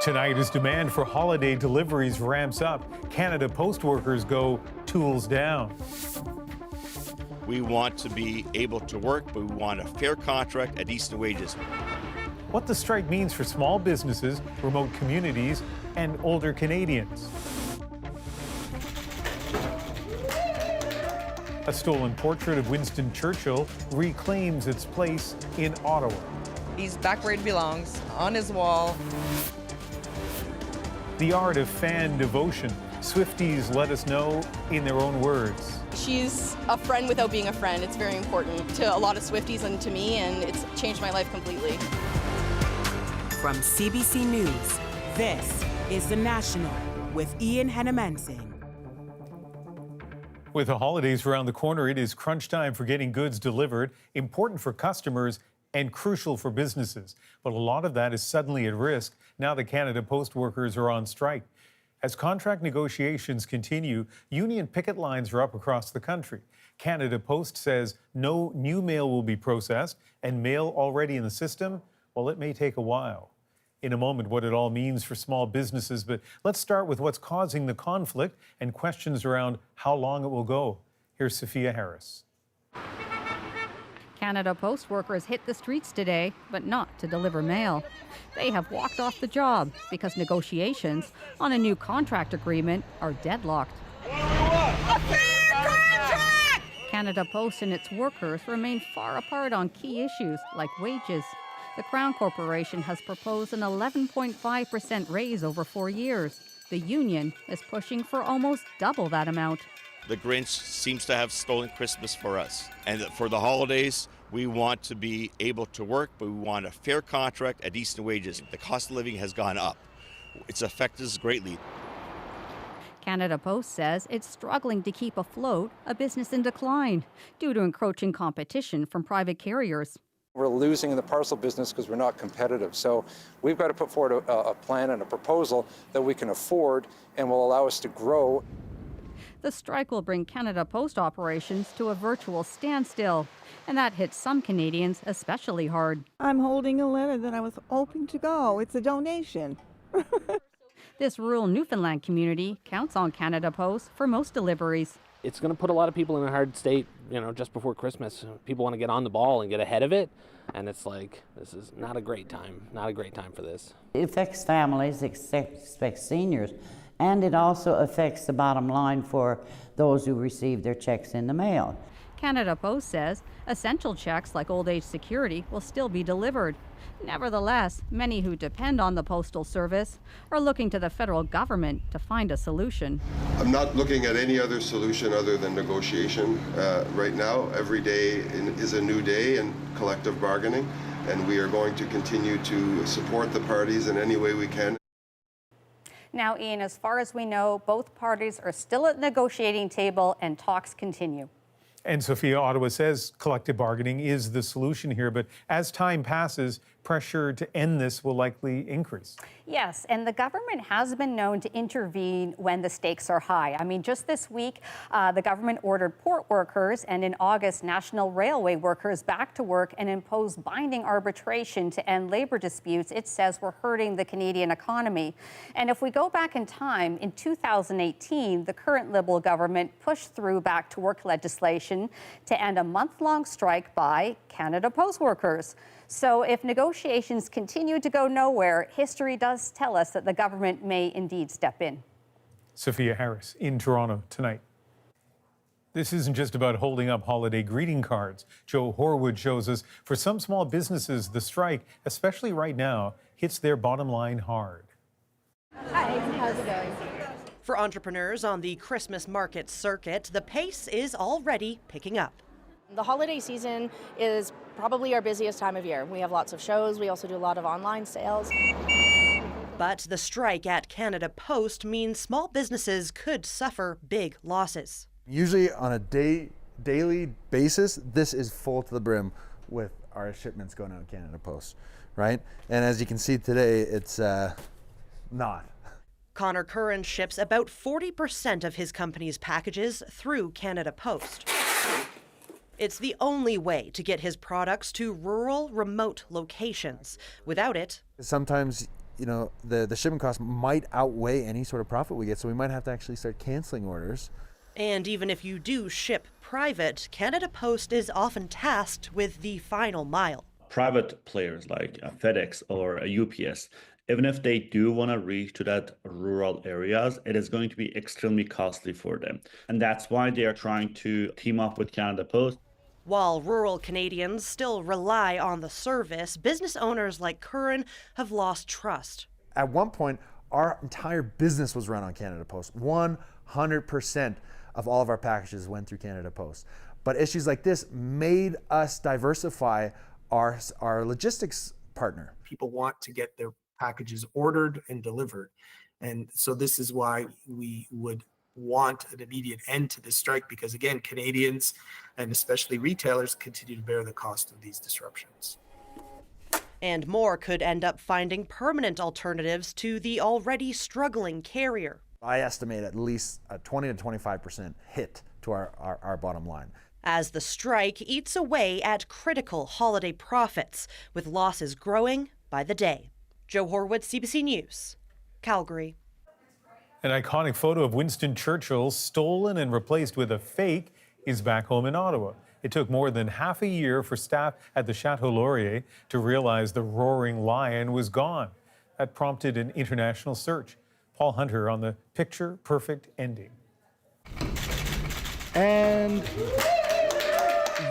Tonight, as demand for holiday deliveries ramps up, Canada Post workers go tools down. We want to be able to work, but we want a fair contract at decent wages. What the strike means for small businesses, remote communities, and older Canadians. A stolen portrait of Winston Churchill reclaims its place in Ottawa. He's back where he belongs, on his wall. The art of fan devotion. Swifties let us know in their own words. She's a friend without being a friend. It's very important to a lot of Swifties and to me, and it's changed my life completely. From CBC News, this is The National with Ian Hennemensing. With the holidays around the corner, it is crunch time for getting goods delivered, important for customers and crucial for businesses. But a lot of that is suddenly at risk now that Canada Post workers are on strike. As contract negotiations continue, union picket lines are up across the country. Canada Post says no new mail will be processed, and mail already in the system, well, it may take a while. In a moment, what it all means for small businesses, but let's start with what's causing the conflict and questions around how long it will go. Here's Sophia Harris. Canada Post workers hit the streets today, but not to deliver mail. They have walked off the job because negotiations on a new contract agreement are deadlocked. A fair contract! Canada Post and its workers remain far apart on key issues like wages. The Crown Corporation has proposed an 11.5% raise over 4 years. The union is pushing for almost double that amount. The Grinch seems to have stolen Christmas for us. And for the holidays, we want to be able to work, but we want a fair contract at decent wages. The cost of living has gone up. It's affected us greatly. Canada Post says it's struggling to keep afloat a business in decline due to encroaching competition from private carriers. We're losing in the parcel business because we're not competitive. So we've got to put forward a plan and a proposal that we can afford and will allow us to grow. The strike will bring Canada Post operations to a virtual standstill, and that hits some Canadians especially hard. I'm holding a letter that I was hoping to go. It's a donation. This rural Newfoundland community counts on Canada Post for most deliveries. It's going to put a lot of people in a hard state, just before Christmas. People want to get on the ball and get ahead of it, and it's like, this is not a great time for this. It affects families, it affects seniors, and it also affects the bottom line for those who receive their checks in the mail. Canada Post says essential checks like old age security will still be delivered. Nevertheless, many who depend on the postal service are looking to the federal government to find a solution. I'm not looking at any other solution other than negotiation right now. Every day is a new day in collective bargaining, and we are going to continue to support the parties in any way we can. Now, Ian, as far as we know, both parties are still at the negotiating table and talks continue. And Sophia, Ottawa says collective bargaining is the solution here, but as time passes, pressure to end this will likely increase. Yes, and the government has been known to intervene when the stakes are high. I mean, just this week, the government ordered port workers and in August, national railway workers back to work and imposed binding arbitration to end labor disputes it says were hurting the Canadian economy. And if we go back in time, in 2018, the current Liberal government pushed through back to work legislation to end a month-long strike by Canada Post workers. So if negotiations continue to go nowhere, history does tell us that the government may indeed step in. Sophia Harris in Toronto tonight. This isn't just about holding up holiday greeting cards. Joe Horwood shows us for some small businesses, the strike, especially right now, hits their bottom line hard. Hi, how's it going? For entrepreneurs on the Christmas market circuit, the pace is already picking up. The holiday season is probably our busiest time of year. We have lots of shows. We also do a lot of online sales. But the strike at Canada Post means small businesses could suffer big losses. Usually on a daily basis, this is full to the brim with our shipments going out to Canada Post, right? And as you can see today, it's not. Connor Curran ships about 40% of his company's packages through Canada Post. It's the only way to get his products to rural, remote locations. Without it, sometimes the shipment cost might outweigh any sort of profit we get, so we might have to actually start canceling orders. And even if you do ship private, Canada Post is often tasked with the final mile. Private players like FedEx or UPS, even if they do want to reach to that rural areas, it is going to be extremely costly for them. And that's why they are trying to team up with Canada Post. While rural Canadians still rely on the service, business owners like Curran have lost trust. At one point, our entire business was run on Canada Post. 100% of all of our packages went through Canada Post. But issues like this made us diversify our logistics partner. People want to get their packages ordered and delivered. And so this is why we would want an immediate end to this strike, because again, Canadians and especially retailers continue to bear the cost of these disruptions. And more could end up finding permanent alternatives to the already struggling carrier. I estimate at least a 20 to 25% hit to our bottom line. As the strike eats away at critical holiday profits, with losses growing by the day. Joe Horwitz, CBC News, Calgary. An iconic photo of Winston Churchill, stolen and replaced with a fake, is back home in Ottawa. It took more than half a year for staff at the Chateau Laurier to realize the roaring lion was gone. That prompted an international search. Paul Hunter on the picture-perfect ending. And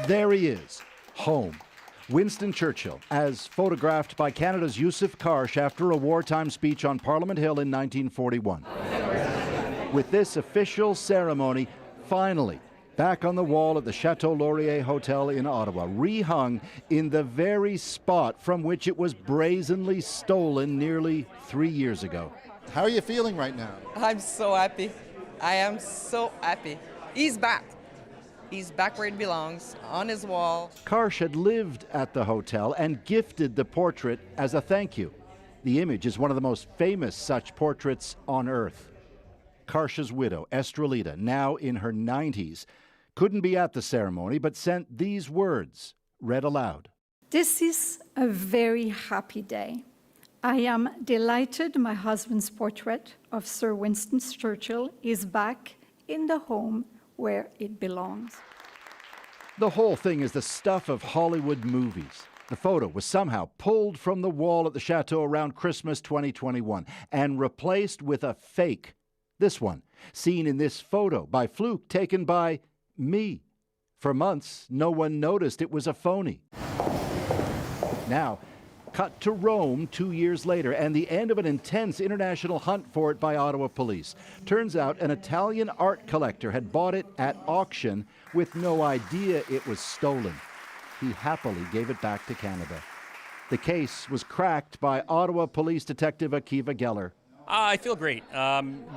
there he is, home. Winston Churchill, as photographed by Canada's Yusuf Karsh after a wartime speech on Parliament Hill in 1941. With this official ceremony finally back on the wall at the Chateau Laurier Hotel in Ottawa, rehung in the very spot from which it was brazenly stolen nearly 3 years ago. How are you feeling right now? I'm so happy. I am so happy. He's back. He's back where he belongs, on his wall. Karsh had lived at the hotel and gifted the portrait as a thank you. The image is one of the most famous such portraits on earth. Karsh's widow, Estrelita, now in her 90s, couldn't be at the ceremony but sent these words read aloud. This is a very happy day. I am delighted my husband's portrait of Sir Winston Churchill is back in the home where it belongs. The whole thing is the stuff of Hollywood movies. The photo was somehow pulled from the wall at the chateau around Christmas 2021 and replaced with a fake. This one, seen in this photo by fluke, taken by me. For months, no one noticed it was a phony. Now, cut to Rome 2 years later, and the end of an intense international hunt for it by Ottawa police. Turns out an Italian art collector had bought it at auction with no idea it was stolen. He happily gave it back to Canada. The case was cracked by Ottawa police detective Akiva Geller. I feel great.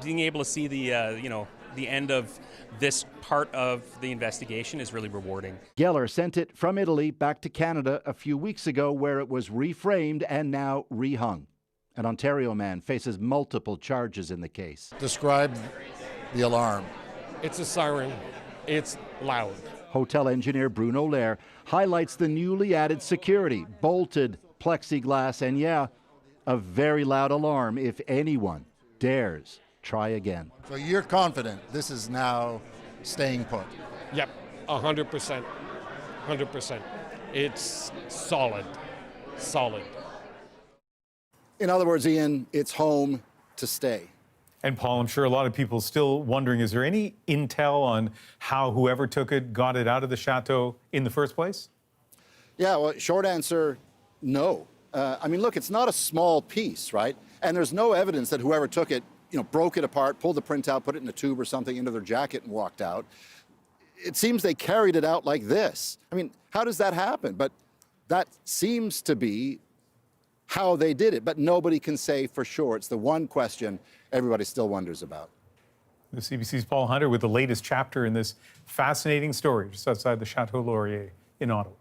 Being able to see the end of this part of the investigation is really rewarding. Geller sent it from Italy back to Canada a few weeks ago, where it was reframed and now rehung. An Ontario man faces multiple charges in the case. Describe the alarm. It's a siren. It's loud. Hotel engineer Bruno Lair highlights the newly added security, bolted plexiglass, and a very loud alarm if anyone dares try again. So you're confident this is now staying put? Yep, 100%. 100%. It's solid. In other words, Ian, it's home to stay. And Paul, I'm sure a lot of people still wondering, is there any intel on how whoever took it got it out of the chateau in the first place? Yeah, well, short answer, no. I mean, look, it's not a small piece, right? And there's no evidence that whoever took it, broke it apart, pulled the printout, put it in a tube or something into their jacket and walked out. It seems they carried it out like this. I mean, how does that happen? But that seems to be how they did it, but nobody can say for sure. It's the one question everybody still wonders about. The CBC's Paul Hunter with the latest chapter in this fascinating story just outside the Chateau Laurier in Ottawa.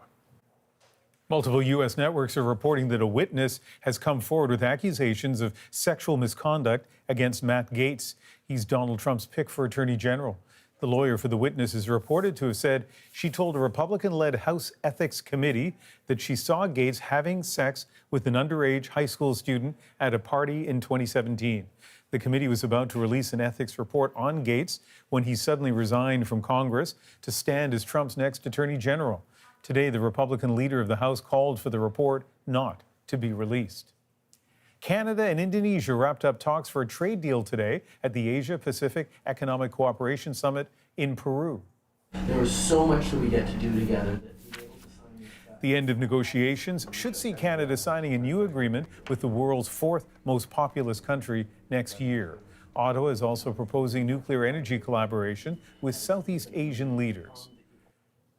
Multiple U.S. networks are reporting that a witness has come forward with accusations of sexual misconduct against Matt Gaetz. He's Donald Trump's pick for Attorney General. The lawyer for the witness is reported to have said she told a Republican-led House Ethics Committee that she saw Gaetz having sex with an underage high school student at a party in 2017. The committee was about to release an ethics report on Gaetz when he suddenly resigned from Congress to stand as Trump's next attorney general. Today, the Republican leader of the House called for the report not to be released. Canada and Indonesia wrapped up talks for a trade deal today at the Asia-Pacific Economic Cooperation Summit in Peru. There was so much that we get to do together. The end of negotiations should see Canada signing a new agreement with the world's fourth most populous country next year. Ottawa is also proposing nuclear energy collaboration with Southeast Asian leaders.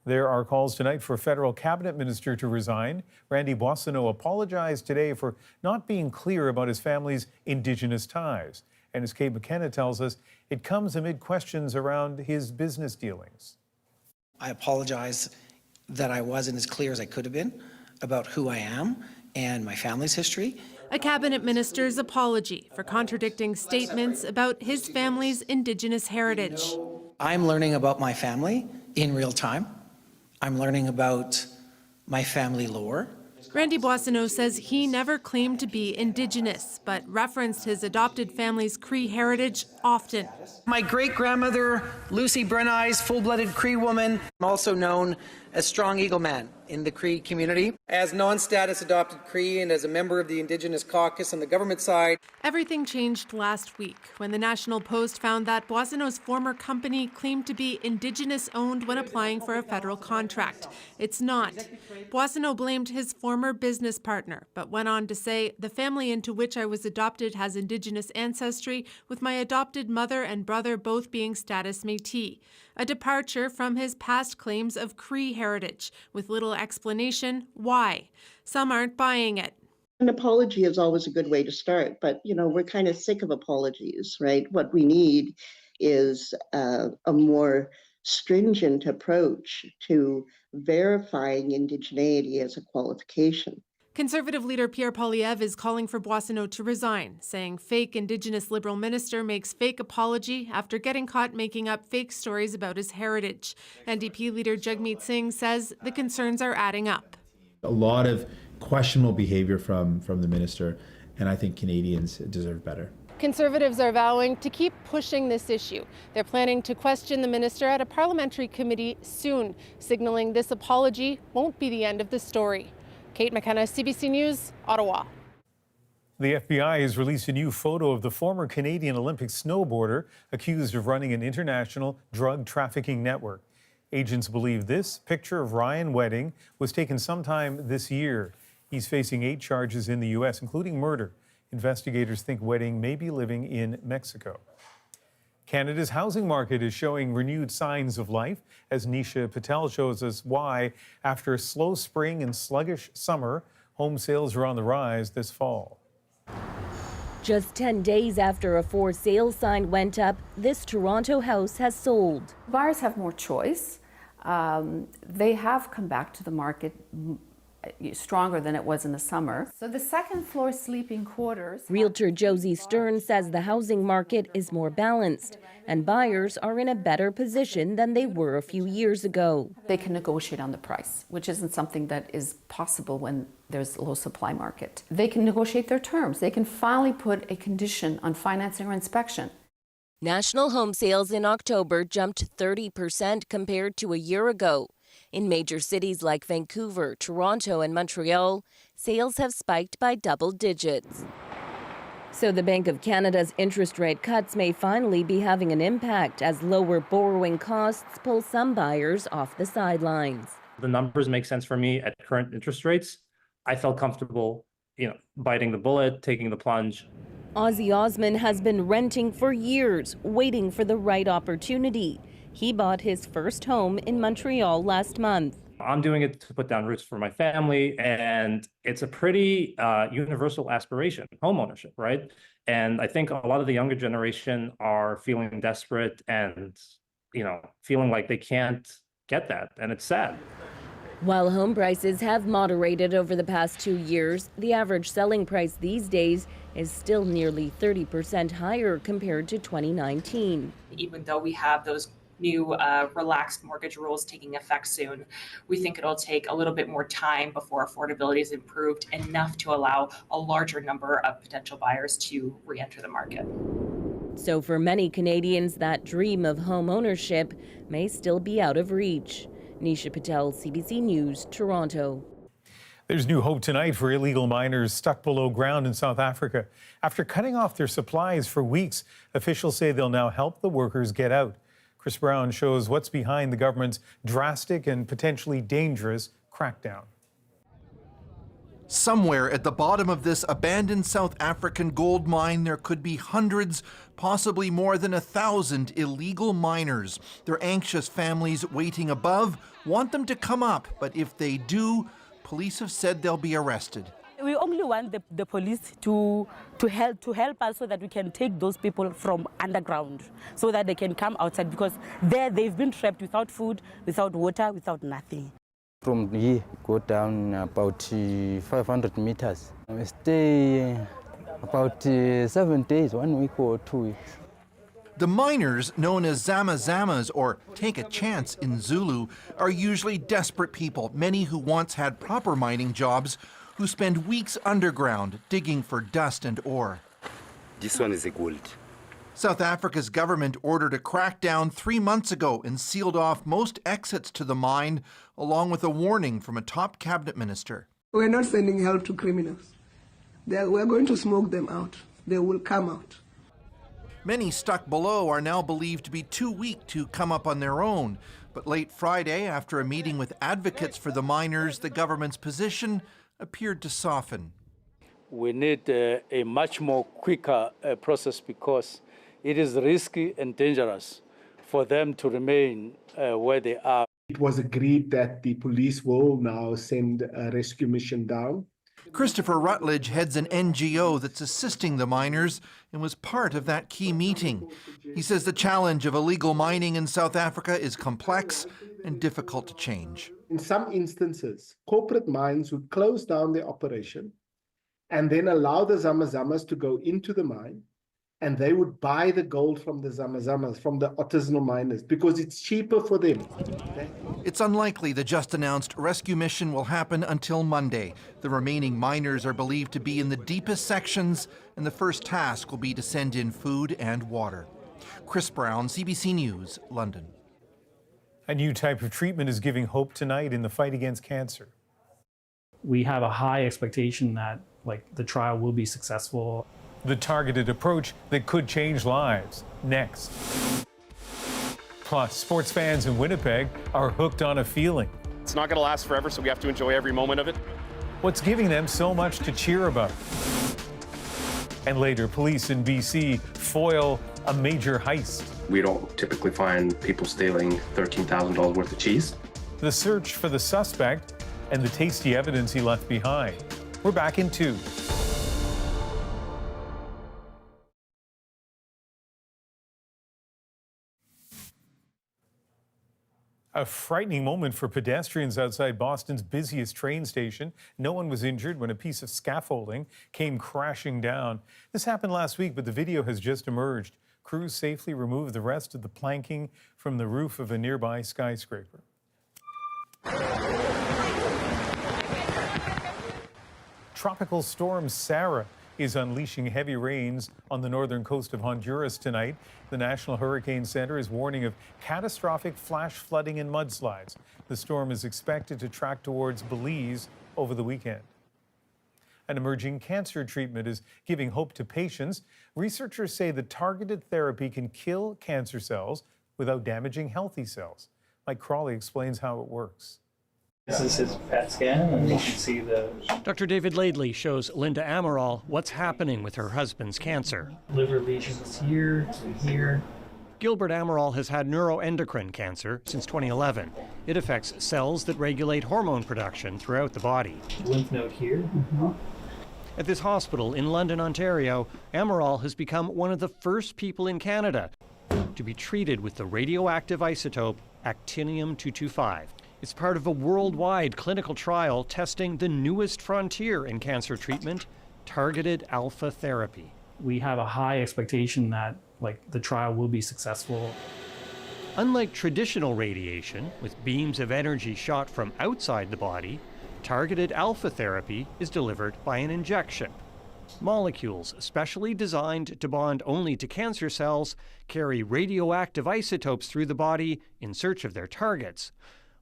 There are calls tonight for a federal cabinet minister to resign. Randy Boissonnault apologized today for not being clear about his family's Indigenous ties. And as Kate McKenna tells us, it comes amid questions around his business dealings. I apologize that I wasn't as clear as I could have been about who I am and my family's history. A cabinet minister's apology for contradicting statements about his family's Indigenous heritage. I'm learning about my family in real time. I'm learning about my family lore. Randy Boissonnault says he never claimed to be Indigenous, but referenced his adopted family's Cree heritage often. My great-grandmother, Lucy Breneyes, full-blooded Cree woman, also known as Strong Eagle Man in the Cree community. As non-status adopted Cree and as a member of the Indigenous caucus on the government side. Everything changed last week when the National Post found that Boissonnault's former company claimed to be Indigenous-owned when applying for a federal contract. It's not. Boissonnault blamed his former business partner, but went on to say, the family into which I was adopted has Indigenous ancestry, with my adopted mother and brother both being status Métis. A departure from his past claims of Cree heritage, with little explanation why. Some aren't buying it. An apology is always a good way to start, but we're kind of sick of apologies, right? What we need is a more stringent approach to verifying indigeneity as a qualification. Conservative leader Pierre Poilievre is calling for Boissonnault to resign, saying fake Indigenous Liberal minister makes fake apology after getting caught making up fake stories about his heritage. NDP leader Jagmeet Singh says the concerns are adding up. A lot of questionable behavior from the minister, and I think Canadians deserve better. Conservatives are vowing to keep pushing this issue. They're planning to question the minister at a parliamentary committee soon, signaling this apology won't be the end of the story. Kate McKenna, CBC News, Ottawa. The FBI has released a new photo of the former Canadian Olympic snowboarder accused of running an international drug trafficking network. Agents believe this picture of Ryan Wedding was taken sometime this year. He's facing 8 charges in the U.S., including murder. Investigators think Wedding may be living in Mexico. Canada's housing market is showing renewed signs of life, as Nisha Patel shows us why, after a slow spring and sluggish summer, home sales are on the rise this fall. Just 10 days after a for sale sign went up, this Toronto house has sold. Buyers have more choice. They have come back to the market stronger than it was in the summer. So the second floor sleeping quarters. Realtor Josie Stern says the housing market is more balanced and buyers are in a better position than they were a few years ago. They can negotiate on the price, which isn't something that is possible when there's a low supply market. They can negotiate their terms. They can finally put a condition on financing or inspection. National home sales in October jumped 30% compared to a year ago. In major cities like Vancouver, Toronto, and Montreal, sales have spiked by double digits. So the Bank of Canada's interest rate cuts may finally be having an impact as lower borrowing costs pull some buyers off the sidelines. The numbers make sense for me at current interest rates. I felt comfortable, biting the bullet, taking the plunge. Ozzy Osman has been renting for years, waiting for the right opportunity. He bought his first home in Montreal last month. I'm doing it to put down roots for my family, and it's a pretty universal aspiration, homeownership, right? And I think a lot of the younger generation are feeling desperate and, feeling like they can't get that, and it's sad. While home prices have moderated over the past 2 years, the average selling price these days is still nearly 30% higher compared to 2019. Even though we have those new relaxed mortgage rules taking effect soon, we think it'll take a little bit more time before affordability is improved enough to allow a larger number of potential buyers to re-enter the market. So for many Canadians, that dream of home ownership may still be out of reach. Nisha Patel, CBC News, Toronto. There's new hope tonight for illegal miners stuck below ground in South Africa. After cutting off their supplies for weeks, officials say they'll now help the workers get out. Chris Brown shows what's behind the government's drastic and potentially dangerous crackdown. Somewhere at the bottom of this abandoned South African gold mine, there could be hundreds, possibly more than 1,000 illegal miners. Their anxious families waiting above want them to come up, but if they do, police have said they'll be arrested. We only want the police to help us so that we can take those people from underground so that they can come outside, because there they've been trapped without food, without water, without nothing. From here, go down about 500 meters. We stay about 7 days, 1 week or 2 weeks. The miners, known as zama-zamas, or take a chance in Zulu, are usually desperate people, many who once had proper mining jobs, who spend weeks underground digging for dust and ore. This one is a gold. South Africa's government ordered a crackdown 3 months ago and sealed off most exits to the mine, along with a warning from a top cabinet minister. We're not sending help to criminals. We're going to smoke them out. They will come out. Many stuck below are now believed to be too weak to come up on their own. But late Friday, after a meeting with advocates for the miners, the government's position appeared to soften. We need a much more quicker process, because it is risky and dangerous for them to remain where they are. It was agreed that the police will now send a rescue mission down. Christopher Rutledge heads an NGO that's assisting the miners and was part of that key meeting. He says the challenge of illegal mining in South Africa is complex and difficult to change. In some instances, corporate mines would close down their operation and then allow the zama-zamas to go into the mine, and they would buy the gold from the zama-zamas, from the artisanal miners, because it's cheaper for them. It's unlikely the just-announced rescue mission will happen until Monday. The remaining miners are believed to be in the deepest sections, and the first task will be to send in food and water. Chris Brown, CBC News, London. A new type of treatment is giving hope tonight in the fight against cancer. We have a high expectation that the trial will be successful. The targeted approach that could change lives. Next. Plus, sports fans in Winnipeg are hooked on a feeling. It's not going to last forever, so we have to enjoy every moment of it. What's giving them so much to cheer about? And later, police in BC foil a major heist. We don't typically find people stealing $13,000 worth of cheese. The search for the suspect and the tasty evidence he left behind. We're back in 2. A frightening moment for pedestrians outside Boston's busiest train station. No one was injured when a piece of scaffolding came crashing down. This happened last week, but the video has just emerged. Crews safely removed the rest of the planking from the roof of a nearby skyscraper. Tropical storm Sara is unleashing heavy rains on the northern coast of Honduras tonight. The National Hurricane Center is warning of catastrophic flash flooding and mudslides. The storm is expected to track towards Belize over the weekend. An emerging cancer treatment is giving hope to patients. Researchers say the targeted therapy can kill cancer cells without damaging healthy cells. Mike Crawley explains how it works. This is his PET scan, and you can see the... Dr. David Laidley shows Linda Amaral what's happening with her husband's cancer. Liver lesions here and here. Gilbert Amaral has had neuroendocrine cancer since 2011. It affects cells that regulate hormone production throughout the body. Lymph node here. At this hospital in London, Ontario, Amaral has become one of the first people in Canada to be treated with the radioactive isotope actinium-225. It's part of a worldwide clinical trial testing the newest frontier in cancer treatment, targeted alpha therapy. We have a high expectation that the trial will be successful. Unlike traditional radiation, with beams of energy shot from outside the body, targeted alpha therapy is delivered by an injection. Molecules specially designed to bond only to cancer cells carry radioactive isotopes through the body in search of their targets.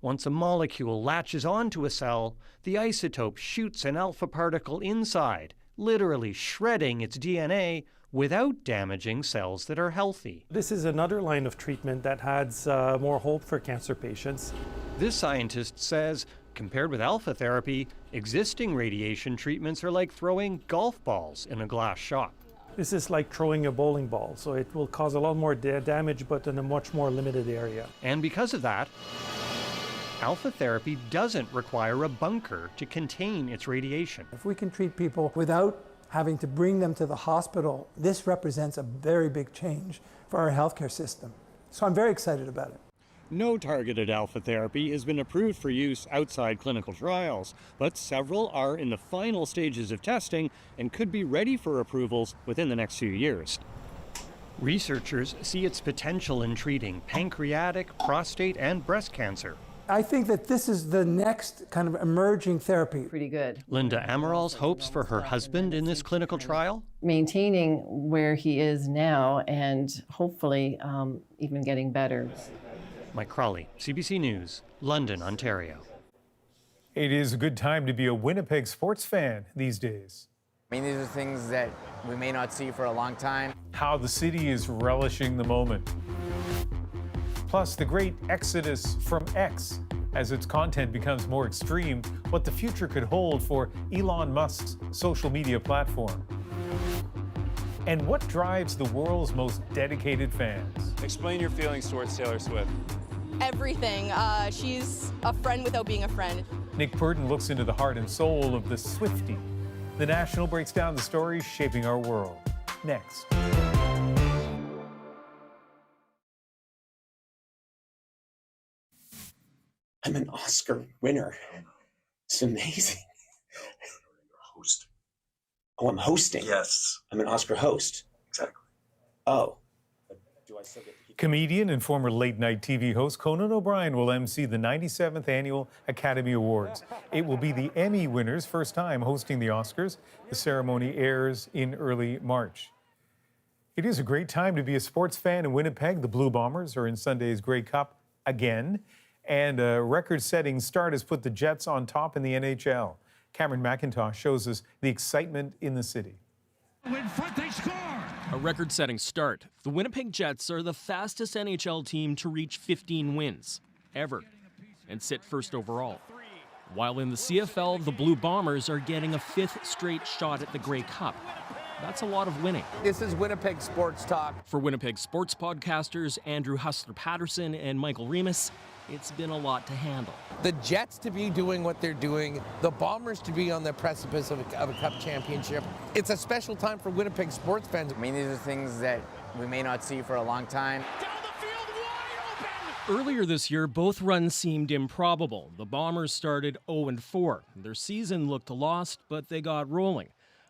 Once a molecule latches onto a cell, the isotope shoots an alpha particle inside, literally shredding its DNA without damaging cells that are healthy. This is another line of treatment that adds more hope for cancer patients. This scientist says, compared with alpha therapy, existing radiation treatments are like throwing golf balls in a glass shop. This is like throwing a bowling ball, so it will cause a lot more damage, but in a much more limited area. And because of that, alpha therapy doesn't require a bunker to contain its radiation. If we can treat people without having to bring them to the hospital, this represents a very big change for our healthcare system. So I'm very excited about it. No targeted alpha therapy has been approved for use outside clinical trials, but several are in the final stages of testing and could be ready for approvals within the next few years. Researchers see its potential in treating pancreatic, prostate, and breast cancer. I think that this is the next kind of emerging therapy. Pretty good. Linda Amaral's hopes for her husband in this clinical trial? Maintaining where he is now and hopefully even getting better. Mike Crawley, CBC News, London, Ontario. It is a good time to be a Winnipeg sports fan these days. I mean, these are things that we may not see for a long time. How the city is relishing the moment. Plus, the great exodus from X as its content becomes more extreme, what the future could hold for Elon Musk's social media platform. And what drives the world's most dedicated fans? Explain your feelings towards Taylor Swift. Everything. She's a friend without being a friend. Nick Purden looks into the heart and soul of the Swiftie. The National breaks down the stories shaping our world. Next. I'm an Oscar winner. It's amazing. Host. Oh, I'm hosting? Yes. I'm an Oscar host. Exactly. Oh. Do I still get to keep... Comedian and former late-night TV host Conan O'Brien will MC the 97th Annual Academy Awards. It will be the Emmy winners' first time hosting the Oscars. The ceremony airs in early March. It is a great time to be a sports fan in Winnipeg. The Blue Bombers are in Sunday's Grey Cup again. And a record-setting start has put the Jets on top in the NHL. Cameron McIntosh shows us the excitement in the city. In front, they score! A record-setting start. The Winnipeg Jets are the fastest NHL team to reach 15 wins, ever, and sit first overall. While in the CFL, the Blue Bombers are getting a 5th straight shot at the Grey Cup. That's a lot of winning. This is Winnipeg Sports Talk. For Winnipeg sports podcasters Andrew Hustler-Patterson and Michael Remus, it's been a lot to handle. The Jets to be doing what they're doing, the Bombers to be on the precipice of a Cup championship. It's a special time for Winnipeg sports fans. I mean, these are things that we may not see for a long time. Earlier this year, both runs seemed improbable. The Bombers started 0-4. Their season looked lost, but they got rolling,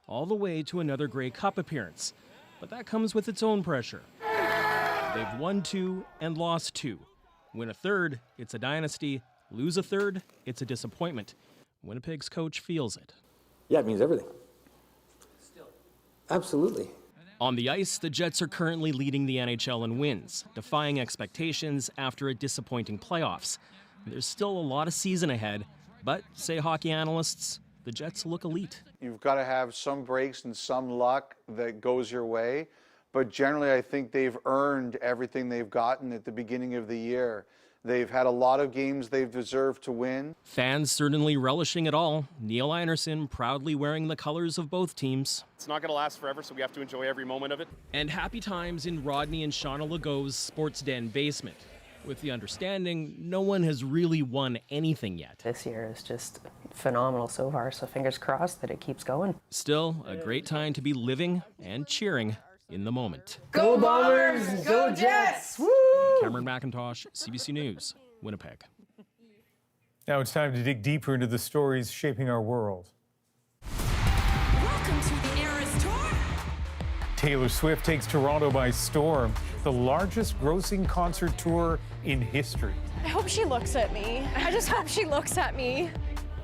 all the way to another Grey Cup appearance. But that comes with its own pressure. They've won 2 and lost 2. Win a third, it's a dynasty. Lose a third, it's a disappointment. Winnipeg's coach feels it. Yeah, it means everything. Absolutely. On the ice, the Jets are currently leading the NHL in wins, defying expectations after a disappointing playoffs. There's still a lot of season ahead, but, say hockey analysts, the Jets look elite. You've got to have some breaks and some luck that goes your way. But generally, I think they've earned everything they've gotten at the beginning of the year. They've had a lot of games they've deserved to win. Fans certainly relishing it all. Neil Einerson proudly wearing the colors of both teams. It's not going to last forever, so we have to enjoy every moment of it. And happy times in Rodney and Shauna Legault's Sports Den basement, with the understanding no one has really won anything yet. This year is just phenomenal so far, so fingers crossed that it keeps going. Still, a great time to be living and cheering in the moment. Go Bombers! Go Jets! Woo! Cameron McIntosh, CBC News, Winnipeg. Now it's time to dig deeper into the stories shaping our world. Welcome to the Eras Tour. Taylor Swift takes Toronto by storm. the largest grossing concert tour in history. I hope she looks at me. I just hope she looks at me.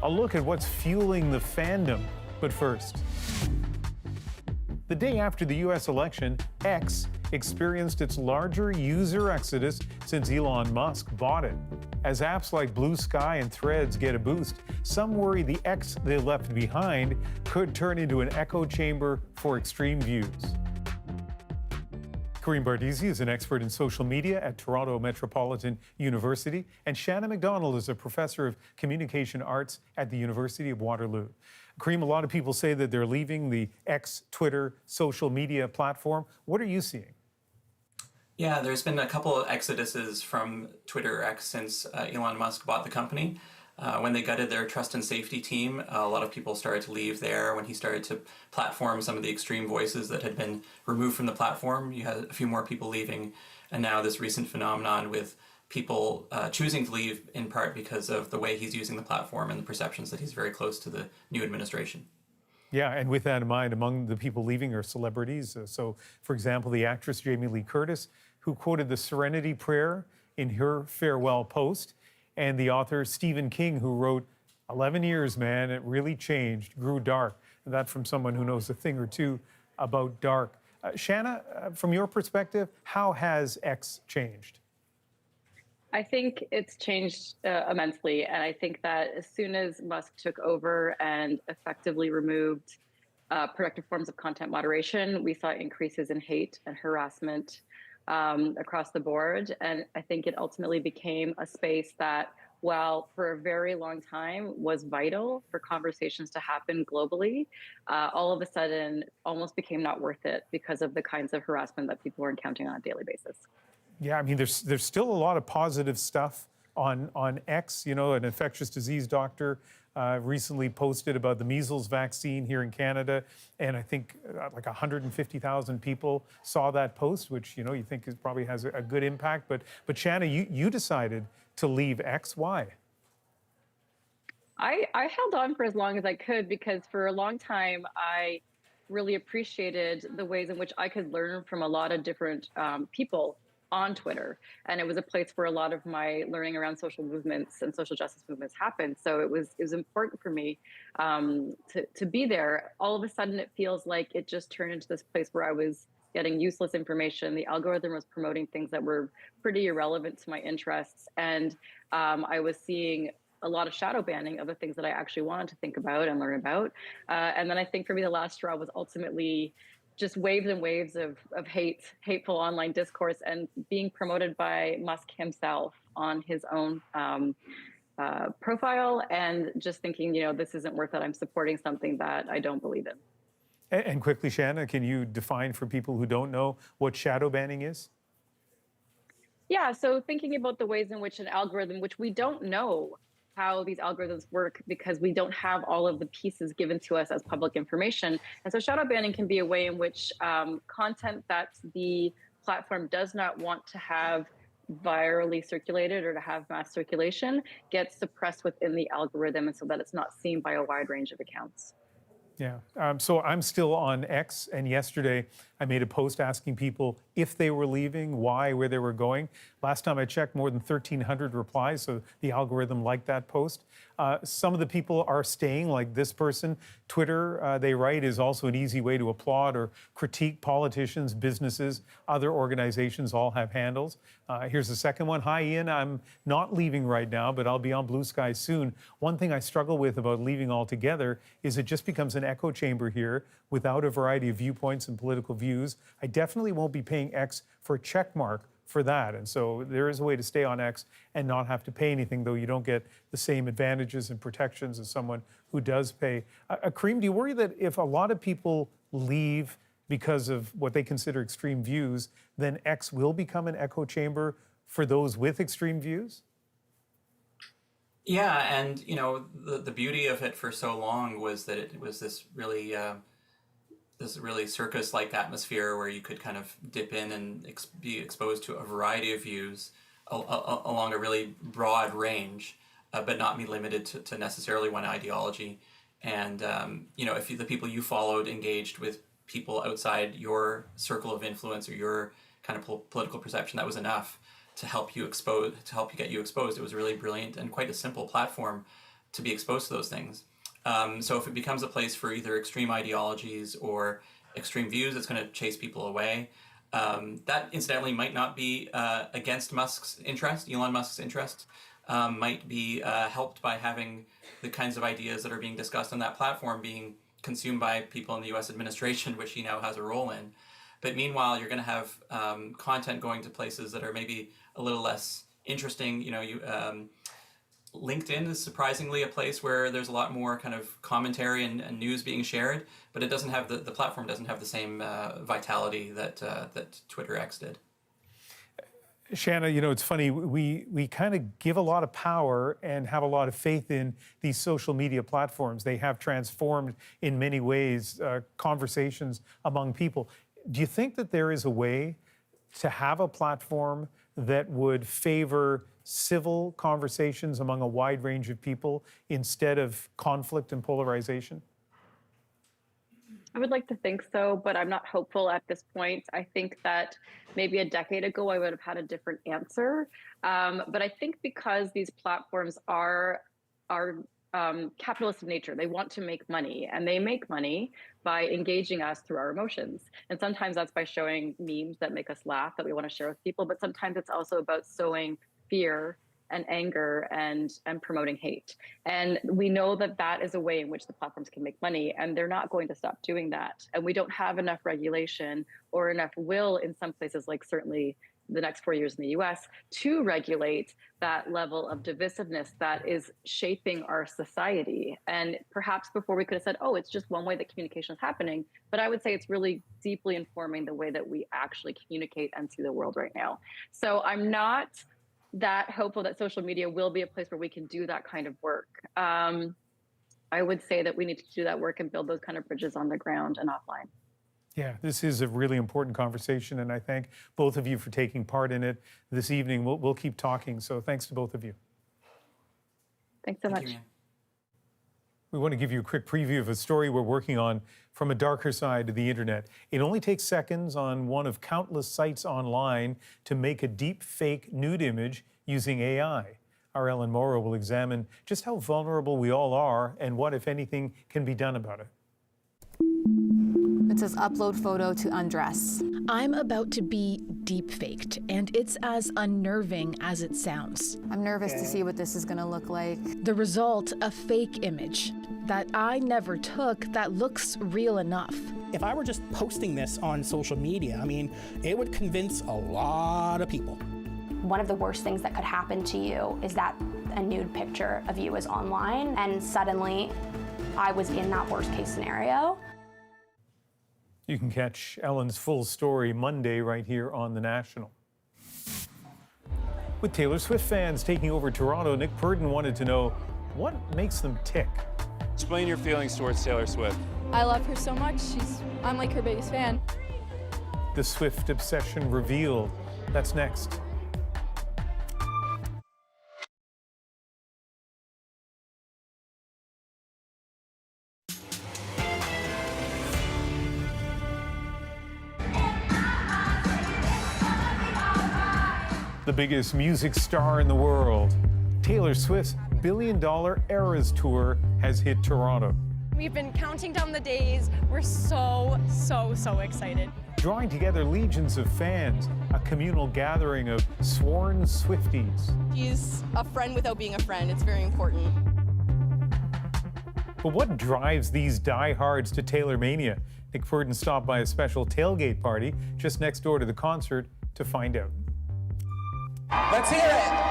A look at what's fueling the fandom. But first, the day after the U.S. election, X experienced its larger user exodus since Elon Musk bought it. As apps like Blue Sky and Threads get a boost, some worry the X they left behind could turn into an echo chamber for extreme views. Kareem Bardisi is an expert in social media at Toronto Metropolitan University, and Shanna McDonald is a professor of communication arts at the University of Waterloo. Kareem, a lot of people say that they're leaving the X, Twitter, social media platform. What are you seeing? Yeah, there's been a couple of exoduses from Twitter X since Elon Musk bought the company. When they gutted their trust and safety team, a lot of people started to leave there. When he started to platform some of the extreme voices that had been removed from the platform, you had a few more people leaving. And now this recent phenomenon with people choosing to leave in part because of the way he's using the platform and the perceptions that he's very close to the new administration. Yeah, and with that in mind, among the people leaving are celebrities. So, for example, the actress Jamie Lee Curtis, who quoted the Serenity Prayer in her farewell post, and the author Stephen King, who wrote, 11 years, man, it really changed, grew dark. And that from someone who knows a thing or two about dark. Shanna, from your perspective, how has X changed? I think it's changed immensely. And I think that as soon as Musk took over and effectively removed productive forms of content moderation, we saw increases in hate and harassment across the board. And I think it ultimately became a space that, while for a very long time was vital for conversations to happen globally, all of a sudden almost became not worth it because of the kinds of harassment that people were encountering on a daily basis. Yeah, I mean, there's still a lot of positive stuff on X. You know, an infectious disease doctor recently posted about the measles vaccine here in Canada, and I think like 150,000 people saw that post, which, you know, you think probably has a good impact. But Shanna, you decided to leave X. Why? I held on for as long as I could because for a long time I really appreciated the ways in which I could learn from a lot of different people on Twitter. And it was a place where a lot of my learning around social movements and social justice movements happened. So it was important for me to be there. All of a sudden, it feels like it just turned into this place where I was getting useless information. The algorithm was promoting things that were pretty irrelevant to my interests. And I was seeing a lot of shadow banning of the things that I actually wanted to think about and learn about. And then I think for me, the last straw was ultimately just waves and waves of hateful online discourse and being promoted by Musk himself on his own profile, and just thinking, you know, this isn't worth it. I'm supporting something that I don't believe in. And quickly, Shanna, can you define for people who don't know what shadow banning is? Yeah, so thinking about the ways in which an algorithm, which we don't know how these algorithms work because we don't have all of the pieces given to us as public information. And so shadow banning can be a way in which content that the platform does not want to have virally circulated or to have mass circulation gets suppressed within the algorithm, and so that it's not seen by a wide range of accounts. Yeah, so I'm still on X, and yesterday I made a post asking people if they were leaving, why, where they were going. Last time I checked, more than 1,300 replies, so the algorithm liked that post. Some of the people are staying, like this person. Twitter, they write, is also an easy way to applaud or critique politicians, businesses, other organizations all have handles. Here's the second one. Hi, Ian. I'm not leaving right now, but I'll be on Blue Sky soon. One thing I struggle with about leaving altogether is it just becomes an echo chamber here without a variety of viewpoints and political views. I definitely won't be paying X for a check mark for that. And so there is a way to stay on X and not have to pay anything, though you don't get the same advantages and protections as someone who does pay. Kareem, do you worry that if a lot of people leave because of what they consider extreme views, then X will become an echo chamber for those with extreme views? Yeah, and you know, the beauty of it for so long was that it was this really circus-like atmosphere where you could kind of dip in and be exposed to a variety of views along a really broad range, but not be limited to necessarily one ideology. And you know, if the people you followed engaged with people outside your circle of influence or your kind of political perception, that was enough to help you get you exposed. It was a really brilliant and quite a simple platform to be exposed to those things. So if it becomes a place for either extreme ideologies or extreme views, it's going to chase people away. That incidentally might not be against Elon Musk's interest, might be helped by having the kinds of ideas that are being discussed on that platform being consumed by people in the US administration, which he now has a role in. But meanwhile, you're going to have content going to places that are maybe a little less interesting. LinkedIn is surprisingly a place where there's a lot more kind of commentary and news being shared, but it doesn't have the platform doesn't have the same vitality that Twitter X did. Shanna, it's funny, we kind of give a lot of power and have a lot of faith in these social media platforms. They have transformed in many ways conversations among people. Do you think that there is a way to have a platform that would favor civil conversations among a wide range of people instead of conflict and polarization? I would like to think so, but I'm not hopeful at this point. I think that maybe a decade ago I would have had a different answer. But I think because these platforms are capitalist in nature, they want to make money, and they make money by engaging us through our emotions. And sometimes that's by showing memes that make us laugh that we want to share with people, but sometimes it's also about sowing fear and anger and promoting hate. And we know that that is a way in which the platforms can make money, and they're not going to stop doing that. And we don't have enough regulation or enough will in some places, like certainly the next 4 years in the US, to regulate that level of divisiveness that is shaping our society. And perhaps before we could have said, oh, it's just one way that communication is happening. But I would say it's really deeply informing the way that we actually communicate and see the world right now. So I'm not that hopeful that social media will be a place where we can do that kind of work. I would say that we need to do that work and build those kind of bridges on the ground and offline. Yeah, this is a really important conversation, and I thank both of you for taking part in it this evening. We'll keep talking, so thanks to both of you. Thanks so much. We want to give you a quick preview of a story we're working on from a darker side of the internet. It only takes seconds on one of countless sites online to make a deep fake nude image using AI. Our Ellen Morrow will examine just how vulnerable we all are and what, if anything, can be done about it. It says upload photo to undress. I'm about to be deep-faked, and it's as unnerving as it sounds. I'm nervous to see what this is going to look like. The result, a fake image that I never took that looks real enough. If I were just posting this on social media, I mean, it would convince a lot of people. One of the worst things that could happen to you is that a nude picture of you is online, and suddenly I was in that worst case scenario. You can catch Ellen's full story Monday right here on The National. With Taylor Swift fans taking over Toronto, Nick Purdon wanted to know what makes them tick. Explain your feelings towards Taylor Swift. I love her so much. I'm like her biggest fan. The Swift obsession revealed. That's next. The biggest music star in the world, Taylor Swift's billion-dollar Eras Tour has hit Toronto. We've been counting down the days. We're so excited. Drawing together legions of fans, a communal gathering of sworn Swifties. She's a friend without being a friend. It's very important. But what drives these diehards to Taylor Mania? Nick Purdon stopped by a special tailgate party just next door to the concert to find out. Let's hear it!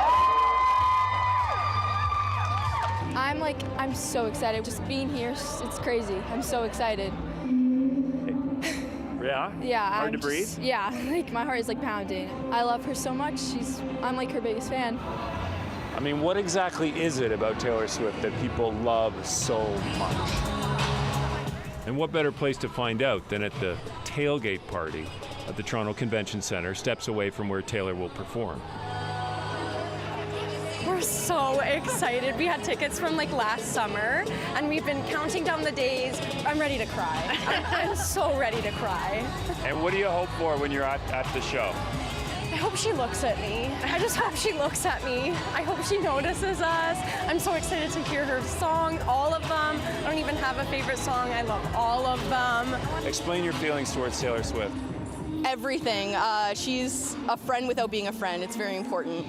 I'm so excited. Just being here, it's crazy. I'm so excited. Yeah? Yeah. Hard to breathe? Yeah, my heart is pounding. I love her so much. I'm like her biggest fan. I mean, what exactly is it about Taylor Swift that people love so much? And what better place to find out than at the tailgate party at the Toronto Convention Centre, steps away from where Taylor will perform. We're We're so excited. We had tickets from like last summer, and we've been counting down the days. I'm ready to cry. I'm so ready to cry. And what do you hope for when you're at the show? I hope she looks at me. I just hope she looks at me. I hope she notices us. I'm so excited to hear her song, all of them. I don't even have a favorite song. I love all of them. Explain your feelings towards Taylor Swift. Everything. She's a friend without being a friend. It's very important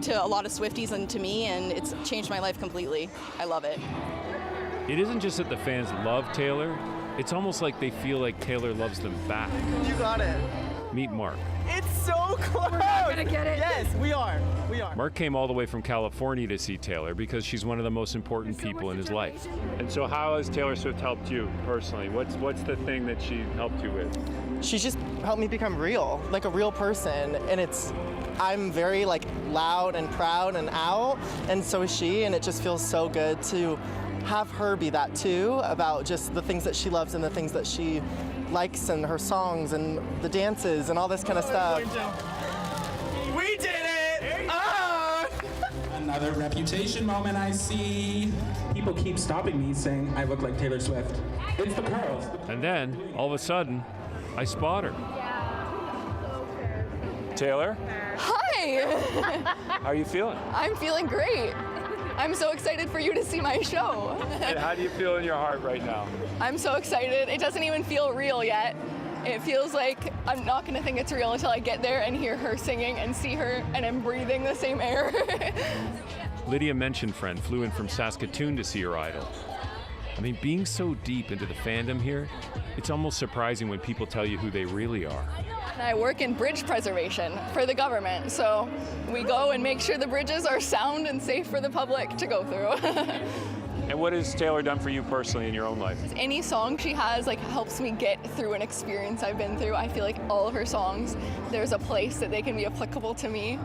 to a lot of Swifties and to me, and it's changed my life completely. I love it. It isn't just that the fans love Taylor, it's almost like they feel like Taylor loves them back. You got it. Meet Mark. It's so close. We're not gonna get it. Yes, we are. We are. Mark came all the way from California to see Taylor because she's one of the most important people in his life. And so how has Taylor Swift helped you personally? What's the thing that she helped you with? She's just helped me become real, like a real person, and I'm very like loud and proud and out, and so is she, and it just feels so good to have her be that too, about just the things that she loves and the things that she likes and her songs and the dances and all this kind of stuff. We did it! Ah! Another reputation moment I see. People keep stopping me saying I look like Taylor Swift. It's the curls. And then, all of a sudden, I spot her. Taylor? Hi! How are you feeling? I'm feeling great. I'm so excited for you to see my show. And how do you feel in your heart right now? I'm so excited. It doesn't even feel real yet. It feels like I'm not going to think it's real until I get there and hear her singing and see her and I'm breathing the same air. Lydia Mentionfriend flew in from Saskatoon to see her idol. I mean, being so deep into the fandom here, it's almost surprising when people tell you who they really are. I work in bridge preservation for the government, so we go and make sure the bridges are sound and safe for the public to go through. And what has Taylor done for you personally in your own life? Any song she has helps me get through an experience I've been through. I feel like all of her songs, there's a place that they can be applicable to me,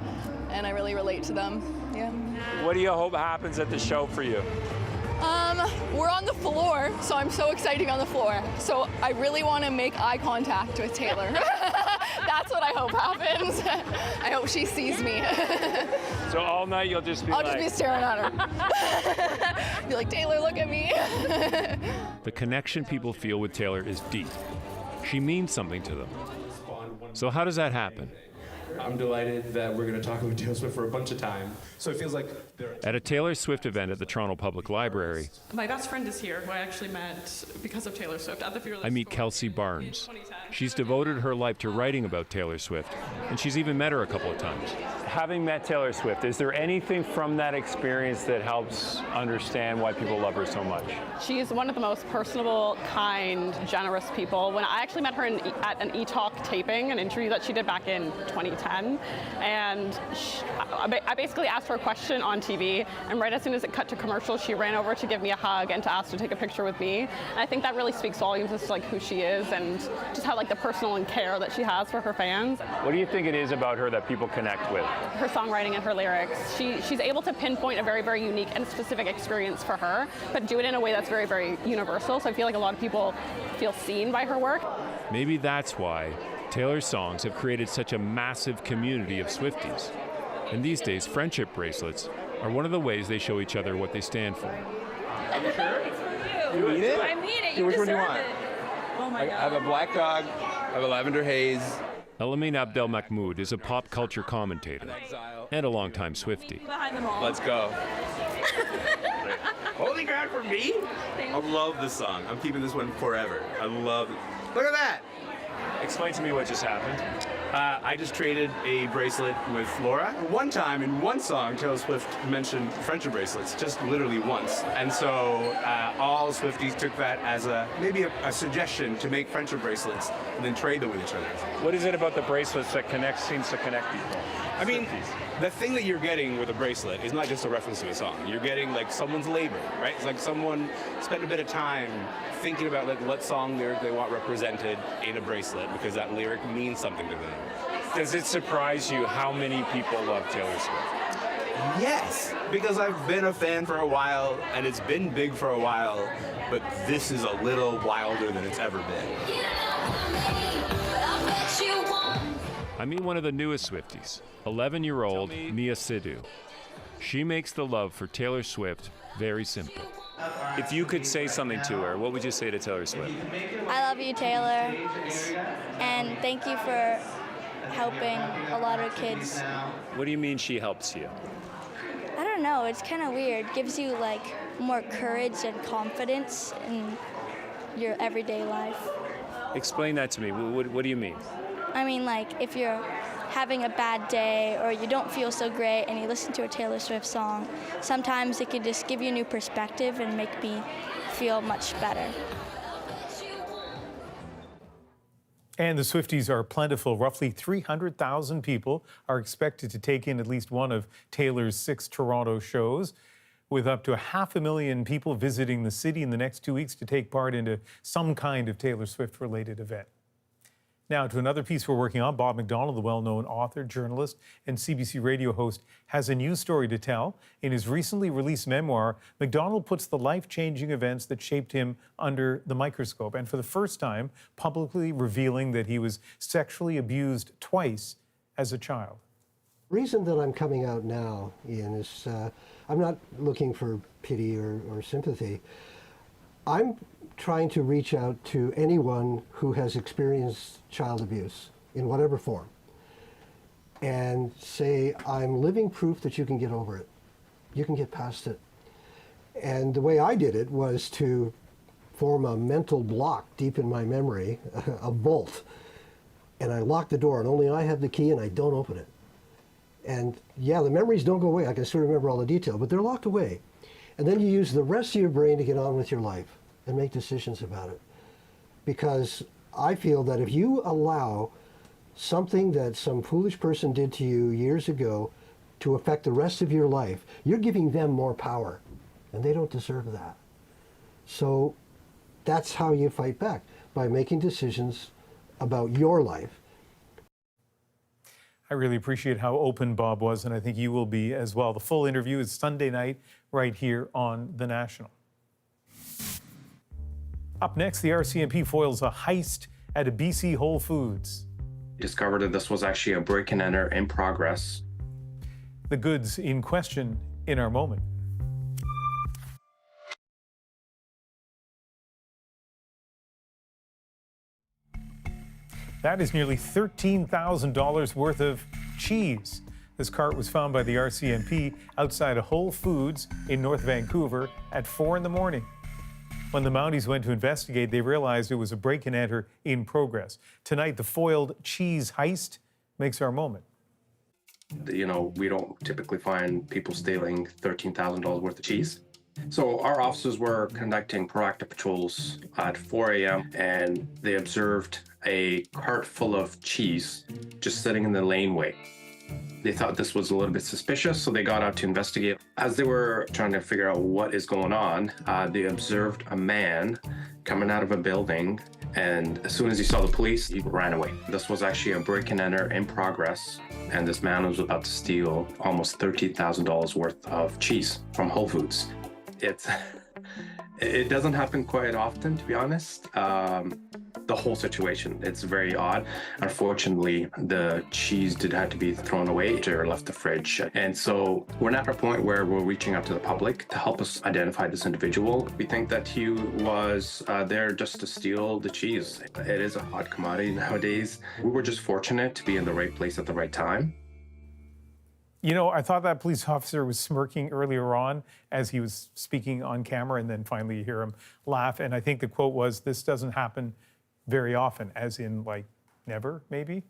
and I really relate to them. Yeah. What do you hope happens at the show for you? We're on the floor, so I'm so excited on the floor. So I really want to make eye contact with Taylor. That's what I hope happens. I hope she sees me. So all night you'll just be I'll just be staring at her. Be like, Taylor, look at me. The connection people feel with Taylor is deep. She means something to them. So how does that happen? I'm delighted that we're going to talk about Taylor Swift for a bunch of time. So it feels like at a Taylor Swift event at the Toronto Public Library, my best friend is here, who I actually met because of Taylor Swift at the Fearless I meet School. Kelsey Barnes. She's devoted her life to writing about Taylor Swift, and she's even met her a couple of times. Having met Taylor Swift, is there anything from that experience that helps understand why people love her so much? She's one of the most personable, kind, generous people. When I actually met her at an E-Talk taping, an interview that she did back in 2010, and I basically asked her a question on TV, and right as soon as it cut to commercial, she ran over to give me a hug and to ask to take a picture with me. And I think that really speaks volumes as to who she is and just how the personal and care that she has for her fans. What do you think it is about her that people connect with? Her songwriting and her lyrics. She's able to pinpoint a very, very unique and specific experience for her, but do it in a way that's very, very universal. So I feel like a lot of people feel seen by her work. Maybe that's why Taylor's songs have created such a massive community of Swifties. And these days, friendship bracelets are one of the ways they show each other what they stand for. Are you sure? You need it? I need it. You which one do you deserve want? it. Oh my God. I have a black dog. I have a lavender haze. Elamin Abdel Mahmoud is a pop culture commentator and a longtime Swiftie. Behind them all. Let's go. Holy ground for me? I love this song. I'm keeping this one forever. I love it. Look at that. Explain to me what just happened. I just traded a bracelet with Laura. One time in one song, Taylor Swift mentioned friendship bracelets, just literally once. And so all Swifties took that as maybe a suggestion to make friendship bracelets and then trade them with each other. What is it about the bracelets that seems to connect people? I mean, the thing that you're getting with a bracelet is not just a reference to a song. You're getting someone's labor, right? It's like someone spent a bit of time thinking about what song lyric they want represented in a bracelet because that lyric means something to them. Does it surprise you how many people love Taylor Swift? Yes, because I've been a fan for a while and it's been big for a while, but this is a little wilder than it's ever been. I meet one of the newest Swifties, 11-year-old Mia Sidhu. She makes the love for Taylor Swift very simple. If you could say something to her, what would you say to Taylor Swift? I love you, Taylor, and thank you for helping a lot of kids. What do you mean she helps you? I don't know, it's kind of weird. Gives you like more courage and confidence in your everyday life. Explain that to me. What do you mean? I mean, like if you're having a bad day or you don't feel so great and you listen to a Taylor Swift song, sometimes it could just give you a new perspective and make me feel much better. And the Swifties are plentiful. Roughly 300,000 people are expected to take in at least one of Taylor's 6 Toronto shows, with up to 500,000 people visiting the city in the next 2 weeks to take part in some kind of Taylor Swift-related event. Now to another piece we're working on. Bob McDonald, the well-known author, journalist, and CBC radio host, has a news story to tell. In his recently released memoir, McDonald puts the life-changing events that shaped him under the microscope, and for the first time, publicly revealing that he was sexually abused twice as a child. The reason that I'm coming out now, Ian, is I'm not looking for pity or sympathy. I'm trying to reach out to anyone who has experienced child abuse in whatever form and say, I'm living proof that you can get over it. You can get past it. And the way I did it was to form a mental block deep in my memory, a vault, and I lock the door, and only I have the key, and I don't open it. And yeah, the memories don't go away. I can still remember all the detail, but they're locked away. And then you use the rest of your brain to get on with your life and make decisions about it. Because I feel that if you allow something that some foolish person did to you years ago to affect the rest of your life, you're giving them more power, and they don't deserve that. So that's how you fight back, by making decisions about your life. I really appreciate how open Bob was, and I think you will be as well. The full interview is Sunday night right here on The National. Up next, the RCMP foils a heist at a BC Whole Foods. Discovered that this was actually a break and enter in progress. The goods in question in our moment. That is nearly $13,000 worth of cheese. This cart was found by the RCMP outside a Whole Foods in North Vancouver at 4 in the morning. When the Mounties went to investigate, they realized it was a break and enter in progress. Tonight, the foiled cheese heist makes our moment. You know, we don't typically find people stealing $13,000 worth of cheese. So our officers were conducting proactive patrols at 4 a.m. and they observed a cart full of cheese just sitting in the laneway. They thought this was a little bit suspicious, so they got out to investigate. As they were trying to figure out what is going on, they observed a man coming out of a building, and as soon as he saw the police, he ran away. This was actually a break and enter in progress, and this man was about to steal almost $30,000 worth of cheese from Whole Foods. It doesn't happen quite often, to be honest. The whole situation, it's very odd. Unfortunately, the cheese did have to be thrown away or left the fridge. And so we're now at a point where we're reaching out to the public to help us identify this individual. We think that he was there just to steal the cheese. It is a hot commodity nowadays. We were just fortunate to be in the right place at the right time. You know, I thought that police officer was smirking earlier on as he was speaking on camera, and then finally you hear him laugh. And I think the quote was, "This doesn't happen very often," as in like never, maybe.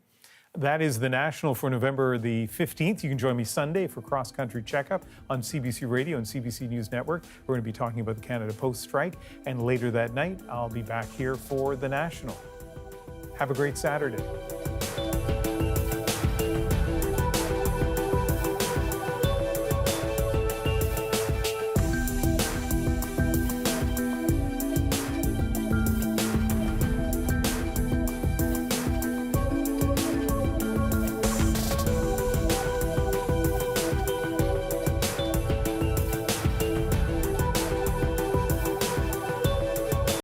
That is The National for November the 15th. You can join me Sunday for Cross Country Checkup on CBC Radio and CBC News Network. We're going to be talking about the Canada Post strike. And later that night, I'll be back here for The National. Have a great Saturday.